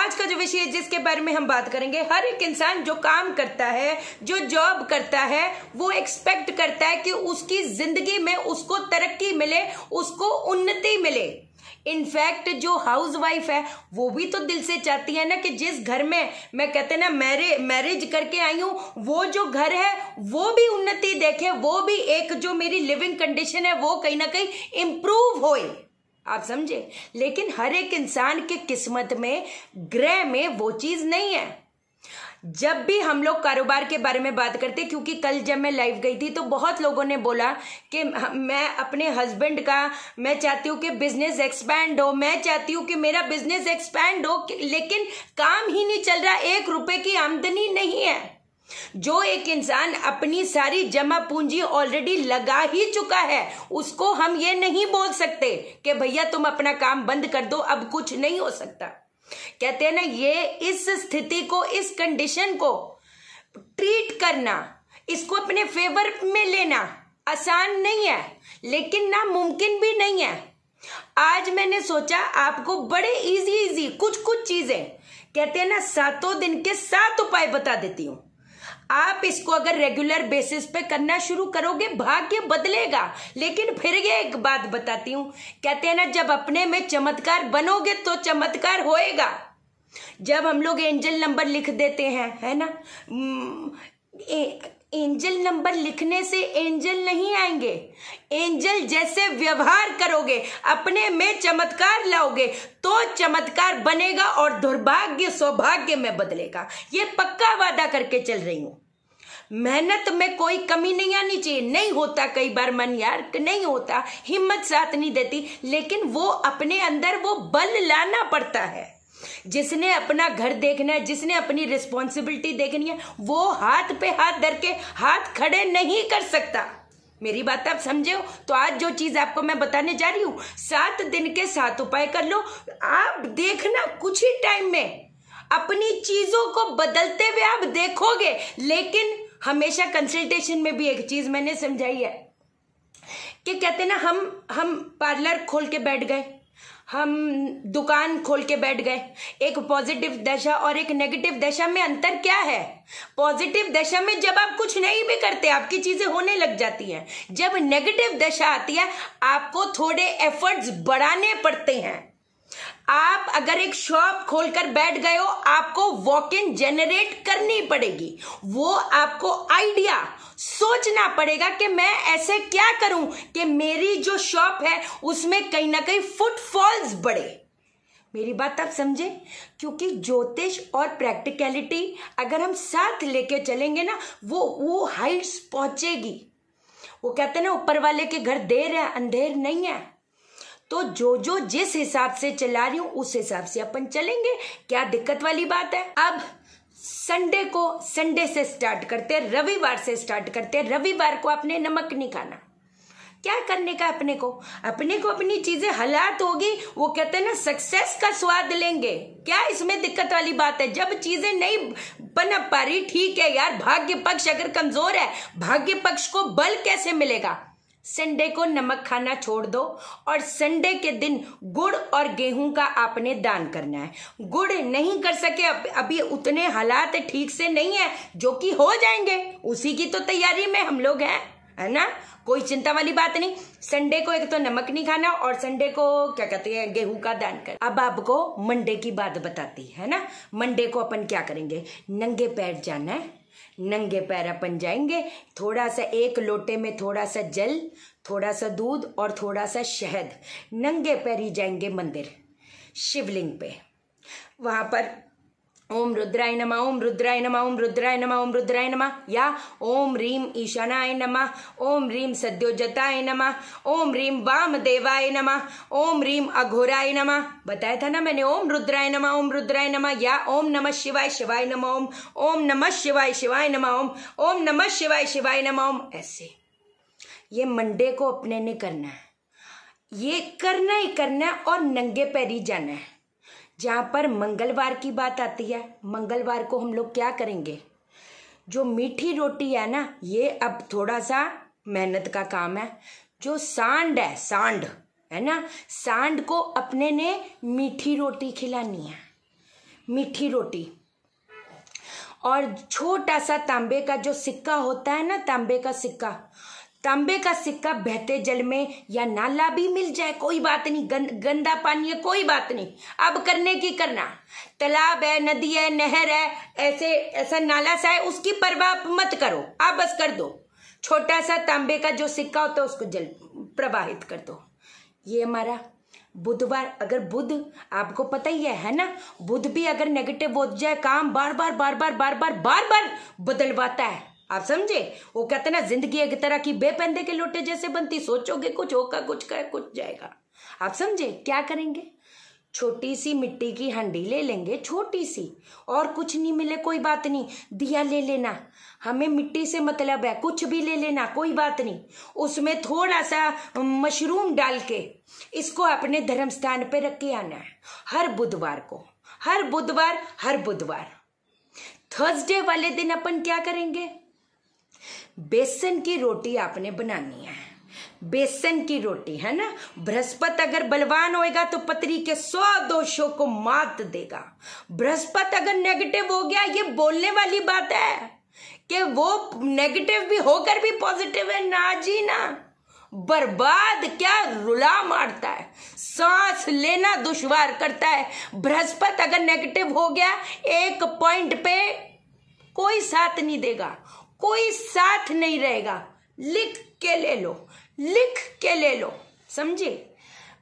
आज का जो विषय है जिसके बारे में हम बात करेंगे, हर एक इंसान जो काम करता है, जो जॉब करता है, वो एक्सपेक्ट करता है कि उसकी जिंदगी में उसको तरक्की मिले, उसको उन्नति मिले। इनफैक्ट जो हाउस वाइफ है वो भी तो दिल से चाहती है ना कि जिस घर में मैं कहते हैं ना मैरिज करके आई हूं, वो जो घर है वो भी उन्नति देखे, वो भी एक जो मेरी लिविंग कंडीशन है वो कहीं ना कहीं इंप्रूव होए। आप समझे? लेकिन हर एक इंसान के किस्मत में, ग्रह में वो चीज नहीं है। जब भी हम लोग कारोबार के बारे में बात करते, क्योंकि कल जब मैं लाइव गई थी तो बहुत लोगों ने बोला कि मैं अपने हस्बैंड का, मैं चाहती हूँ कि बिजनेस एक्सपैंड हो, मैं चाहती हूँ कि मेरा बिजनेस एक्सपैंड हो, लेकिन काम ही नहीं चल रहा, 1 रुपए की आमदनी नहीं है। जो एक इंसान अपनी सारी जमा पूंजी ऑलरेडी लगा ही चुका है, उसको हम ये नहीं बोल सकते कि भैया तुम अपना काम बंद कर दो, अब कुछ नहीं हो सकता। कहते हैं ना, ये इस स्थिति को, इस कंडीशन को ट्रीट करना, इसको अपने फेवर में लेना आसान नहीं है, लेकिन ना मुमकिन भी नहीं है। आज मैंने सोचा आपको बड़े इजी कुछ चीजें, कहते हैं ना 7 दिन के 7 उपाय बता देती हूं। आप इसको अगर रेगुलर बेसिस पे करना शुरू करोगे, भाग्य बदलेगा। लेकिन फिर ये एक बात बताती हूं, कहते हैं ना जब अपने में चमत्कार बनोगे तो चमत्कार होएगा। जब हम लोग एंजल नंबर लिख देते हैं, है ना, एंजल नंबर लिखने से एंजल नहीं आएंगे। एंजल जैसे व्यवहार करोगे, अपने में चमत्कार लाओगे तो चमत्कार बनेगा और दुर्भाग्य सौभाग्य में बदलेगा। ये पक्का वादा करके चल रही हूं। मेहनत में कोई कमी नहीं आनी चाहिए। नहीं होता कई बार मन यार, नहीं होता, हिम्मत साथ नहीं देती, लेकिन वो अपने अंदर वो बल लाना पड़ता है। जिसने अपना घर देखना है, जिसने अपनी रिस्पॉन्सिबिलिटी देखनी है, वो हाथ पे हाथ धर के हाथ खड़े नहीं कर सकता। मेरी बात आप समझे हो? तो आज जो चीज आपको मैं बताने जा रही हूं, 7 दिन के 7 उपाय कर लो। आप देखना कुछ ही टाइम में अपनी चीजों को बदलते हुए आप देखोगे। लेकिन हमेशा कंसल्टेशन में भी एक चीज मैंने समझाई है कि कहते ना, हम पार्लर खोल के बैठ गए, हम दुकान खोल के बैठ गए। एक पॉजिटिव दशा और एक नेगेटिव दशा में अंतर क्या है? पॉजिटिव दशा में जब आप कुछ नहीं भी करते, आपकी चीजें होने लग जाती हैं। जब नेगेटिव दशा आती है, आपको थोड़े एफर्ट्स बढ़ाने पड़ते हैं। आप अगर एक शॉप खोलकर बैठ गए हो, आपको वॉक इन जनरेट करनी पड़ेगी। वो आपको आइडिया सोचना पड़ेगा कि मैं ऐसे क्या करूं कि मेरी जो शॉप है उसमें कहीं ना कहीं फुटफॉल्स बढ़े। मेरी बात आप समझे? क्योंकि ज्योतिष और प्रैक्टिकलिटी अगर हम साथ लेके चलेंगे ना, वो हाइट्स पहुंचेगी। वो कहते हैं ना, ऊपर वाले के घर देर है अंधेर नहीं है। तो जो जिस हिसाब से चला रही हूं उस हिसाब से अपन चलेंगे। क्या दिक्कत वाली बात है? अब संडे से स्टार्ट करते हैं, रविवार से स्टार्ट करते हैं। रविवार को आपने नमक नहीं खाना। क्या करने का अपने को अपनी चीजें हालात होगी, वो कहते हैं ना सक्सेस का स्वाद लेंगे। क्या इसमें दिक्कत वाली बात है? जब चीजें नहीं बन पा रही, ठीक है यार, भाग्य पक्ष अगर कमजोर है, भाग्य पक्ष को बल कैसे मिलेगा? संडे को नमक खाना छोड़ दो और संडे के दिन गुड़ और गेहूं का आपने दान करना है। गुड़ नहीं कर सके, अभी उतने हालात ठीक से नहीं है, जो कि हो जाएंगे, उसी की तो तैयारी में हम लोग हैं, है ना, कोई चिंता वाली बात नहीं। संडे को एक तो नमक नहीं खाना और संडे को क्या कहते हैं, गेहूं का दान कर। अब आपको मंडे की बात बताती है ना। मंडे को अपन क्या करेंगे? नंगे पैर जाना है। नंगे पैर अपन जाएंगे, थोड़ा सा एक लोटे में थोड़ा सा जल, थोड़ा सा दूध और थोड़ा सा शहद, नंगे पैर ही जाएंगे मंदिर, शिवलिंग पे। वहां पर ओम रुद्राय नमः, ओम रुद्राय नमः, ओम रुद्राय नमः, ओम रुद्राय नमः, या ओम रीम ईशानाय नमः, ओम रीम सद्योजताय नमः, ओम रीम वामदेवाय नमः, ओम रीम अघोराय नमः। बताया था ना मैंने, ओम रुद्राय नमः, ओम रुद्राय नमः, या ओम नमः शिवाय शिवाय नमः, ओम नमः शिवाय शिवाय नमः, ओम नमः शिवाय शिवाय नमः। ऐसे ये मंडे को अपने ने करना है, ये करना ही करना है और नंगे पैर ही जाना है। जहां पर मंगलवार की बात आती है, मंगलवार को हम लोग क्या करेंगे? जो मीठी रोटी है ना, ये अब थोड़ा सा मेहनत का काम है। जो सांड है ना, सांड को अपने ने मीठी रोटी खिलानी है। मीठी रोटी, और छोटा सा तांबे का जो सिक्का होता है ना, तांबे का सिक्का बहते जल में, या नाला भी मिल जाए कोई बात नहीं, गंदा पानी है कोई बात नहीं, अब करने की करना, तालाब है, नदी है, नहर है, ऐसे ऐसा नाला सा है, उसकी परवाह मत करो, आप बस कर दो, छोटा सा तांबे का जो सिक्का होता है उसको जल प्रवाहित कर दो। ये हमारा बुधवार, अगर बुध आपको पता ही है ना, बुध भी अगर नेगेटिव हो जाए काम बार बार बदलवाता है, आप समझे। वो कहते ना जिंदगी एक तरह की बेपंदे के लोटे जैसे बनती, सोचोगे कुछ होगा, कुछ जाएगा, आप समझे। क्या करेंगे, छोटी सी मिट्टी की हांडी ले लेंगे, छोटी सी, और कुछ नहीं मिले कोई बात नहीं, दिया ले लेना, हमें मिट्टी से मतलब है, कुछ भी ले लेना कोई बात नहीं, उसमें थोड़ा सा मशरूम डाल के इसको अपने धर्म स्थान पे रख के आना है हर बुधवार को, हर बुधवार। थर्सडे वाले दिन अपन क्या करेंगे, बेसन की रोटी आपने बनानी है, बेसन की रोटी, है ना। बृहस्पति अगर बलवान होएगा तो पत्री के 100 दोषों को मात देगा। बृहस्पति अगर नेगेटिव हो गया, ये बोलने वाली बात है कि वो नेगेटिव भी होकर भी पॉजिटिव है ना जी ना, बर्बाद क्या रुला मारता है, सांस लेना दुश्वार करता है। बृहस्पति अगर नेगेटिव हो गया, एक पॉइंट पे कोई साथ नहीं देगा, कोई साथ नहीं रहेगा, लिख के ले लो, समझे।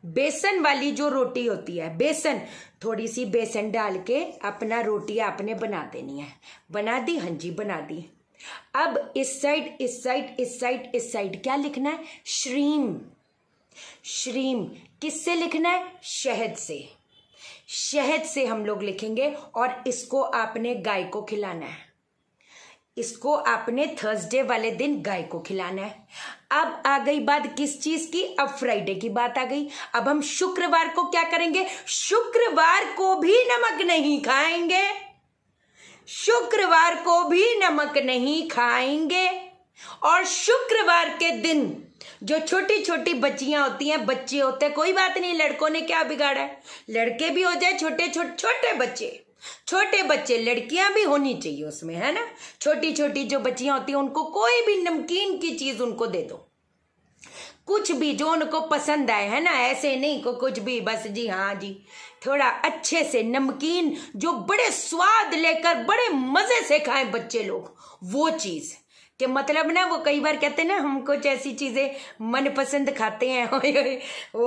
बेसन वाली जो रोटी होती है, बेसन, थोड़ी सी बेसन डाल के अपना रोटी आपने बना देनी है। बना दी, हाँ जी बना दी। अब इस साइड क्या लिखना है, श्रीम किससे लिखना है, शहद से हम लोग लिखेंगे, और इसको आपने गाय को खिलाना है, इसको आपने थर्सडे वाले दिन गाय को खिलाना है। अब आ गई बात किस चीज की, अब फ्राइडे की बात आ गई। अब हम शुक्रवार को क्या करेंगे, शुक्रवार को भी नमक नहीं खाएंगे, शुक्रवार को भी नमक नहीं खाएंगे। और शुक्रवार के दिन जो छोटी छोटी बच्चियां होती हैं, बच्चे होते हैं, कोई बात नहीं, लड़कों ने क्या बिगाड़ा है, लड़के भी हो जाए, छोटे बच्चे, लड़कियां भी होनी चाहिए उसमें, है ना। छोटी छोटी जो बच्चियां होती हैं उनको कोई भी नमकीन की चीज उनको दे दो, कुछ भी जो उनको पसंद आए, है ना, ऐसे नहीं को कुछ भी बस जी हाँ जी, थोड़ा अच्छे से नमकीन जो बड़े स्वाद लेकर बड़े मजे से खाएं बच्चे लोग, वो चीज के मतलब ना, वो कई बार कहते हैं ना हम कुछ ऐसी चीजें मन पसंद खाते हैं, वो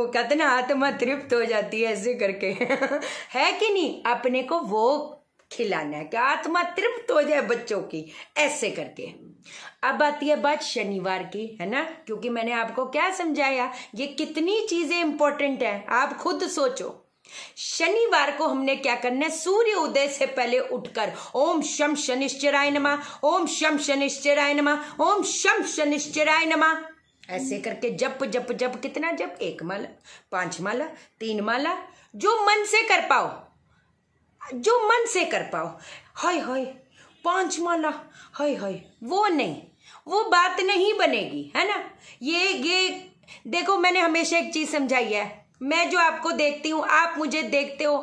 कहते ना आत्मा तृप्त हो जाती है ऐसे करके है कि नहीं, अपने को वो खिलाना है कि आत्मा तृप्त हो जाए बच्चों की, ऐसे करके। अब आती है बात शनिवार की, है ना, क्योंकि मैंने आपको क्या समझाया, ये कितनी चीजें इंपॉर्टेंट है, आप खुद सोचो। शनिवार को हमने क्या करना है, सूर्य उदय से पहले उठकर ओम शम शनिश्चराय नमः, ओम शम शनिश्चराय नमः, ओम शम शनिश्चराय नमः, ऐसे करके जप जप जप, कितना जप, 1 माला, 5 माला, 3 माला, जो मन से कर पाओ, हाय हाय 5 माला, हाय हाय, वो नहीं, वो बात नहीं बनेगी, है ना। ये देखो, मैंने हमेशा एक चीज समझाई है, मैं जो आपको देखती हूं, आप मुझे देखते हो,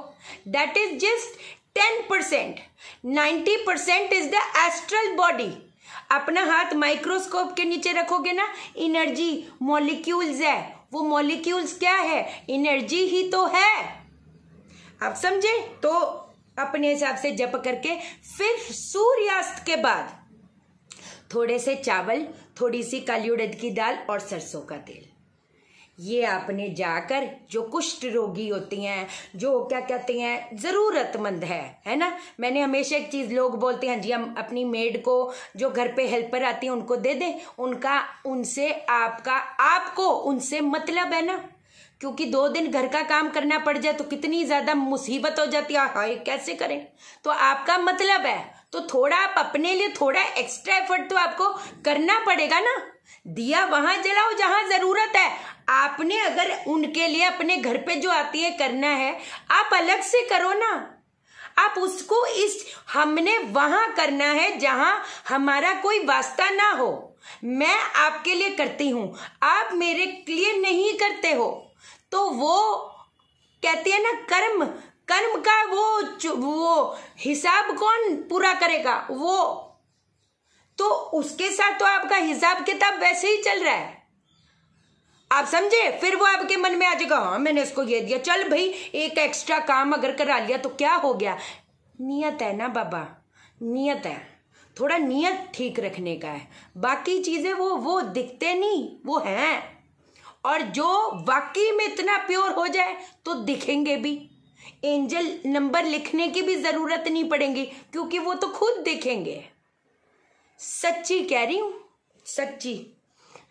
that is just 10%, 90% is the astral body. अपना हाथ माइक्रोस्कोप के नीचे रखोगे ना, एनर्जी मॉलिक्यूल्स है, वो मॉलिक्यूल्स क्या है, एनर्जी ही तो है, आप समझे। तो अपने हिसाब से जप करके फिर सूर्यास्त के बाद थोड़े से चावल, थोड़ी सी काली उड़द की दाल और सरसों का तेल, ये आपने जाकर, जो कुष्ठ रोगी होती हैं, जो क्या कहते हैं जरूरतमंद है ना। मैंने हमेशा एक चीज, लोग बोलते हैं जी हम अपनी मेड को, जो घर पे हेल्पर आती है उनको दे दे, आपको उनसे मतलब है ना, क्योंकि 2 दिन घर का काम करना पड़ जाए तो कितनी ज्यादा मुसीबत हो जाती है, हाय कैसे करें। तो आपका मतलब है तो थोड़ा आप अपने लिए थोड़ा एक्स्ट्रा एफर्ट तो आपको करना पड़ेगा ना। दिया वहां जलाओ जहां जरूरत है, आपने अगर उनके लिए अपने घर पे जो आती है करना है, आप अलग से करो ना, आप उसको हमने वहां करना है जहां हमारा कोई वास्ता ना हो। मैं आपके लिए करती हूं, आप मेरे लिए नहीं करते हो, तो वो कहते हैं ना कर्म का वो हिसाब कौन पूरा करेगा? वो तो उसके साथ तो आपका हिसाब किताब वैसे ही चल रहा है, आप समझे? फिर वो आपके मन में आ जाएगा, हाँ मैंने इसको ये दिया, चल भाई एक एक्स्ट्रा काम अगर करा लिया तो क्या हो गया? नियत है ना बाबा, नियत है, थोड़ा नियत ठीक रखने का है। बाकी चीजें वो दिखते नहीं, वो हैं। और जो वाकई में इतना प्योर हो जाए तो दिखेंगे भी। एंजल नंबर लिखने की भी जरूरत नहीं पड़ेगी, क्योंकि वो तो खुद दिखेंगे। सच्ची कह रही हूं, सच्ची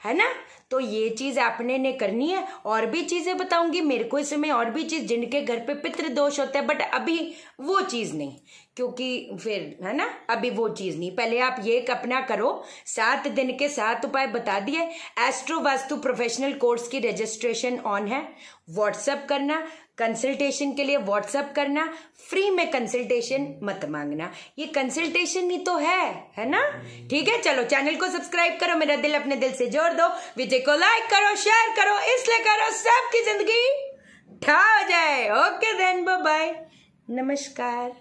है ना। तो ये चीज आपने ने करनी है। और भी चीजें बताऊंगी, मेरे को इसमें और भी चीज, जिनके घर पे पितृ दोष होता है, बट अभी वो चीज नहीं, क्योंकि फिर है ना, अभी वो चीज नहीं। पहले आप ये अपना करो। 7 दिन के 7 उपाय बता दिए। एस्ट्रो वास्तु प्रोफेशनल कोर्स की रजिस्ट्रेशन ऑन है, व्हाट्सएप करना, कंसल्टेशन के लिए व्हाट्सएप करना, फ्री में कंसल्टेशन मत मांगना। ये कंसल्टेशन ही तो है ना। ठीक है, चलो चैनल को सब्सक्राइब करो, मेरा दिल अपने दिल से जोड़ दो, वीडियो को लाइक करो, शेयर करो, इसलिए करो सबकी जिंदगी ठा हो जाए। ओके देन, बाय बाय, नमस्कार।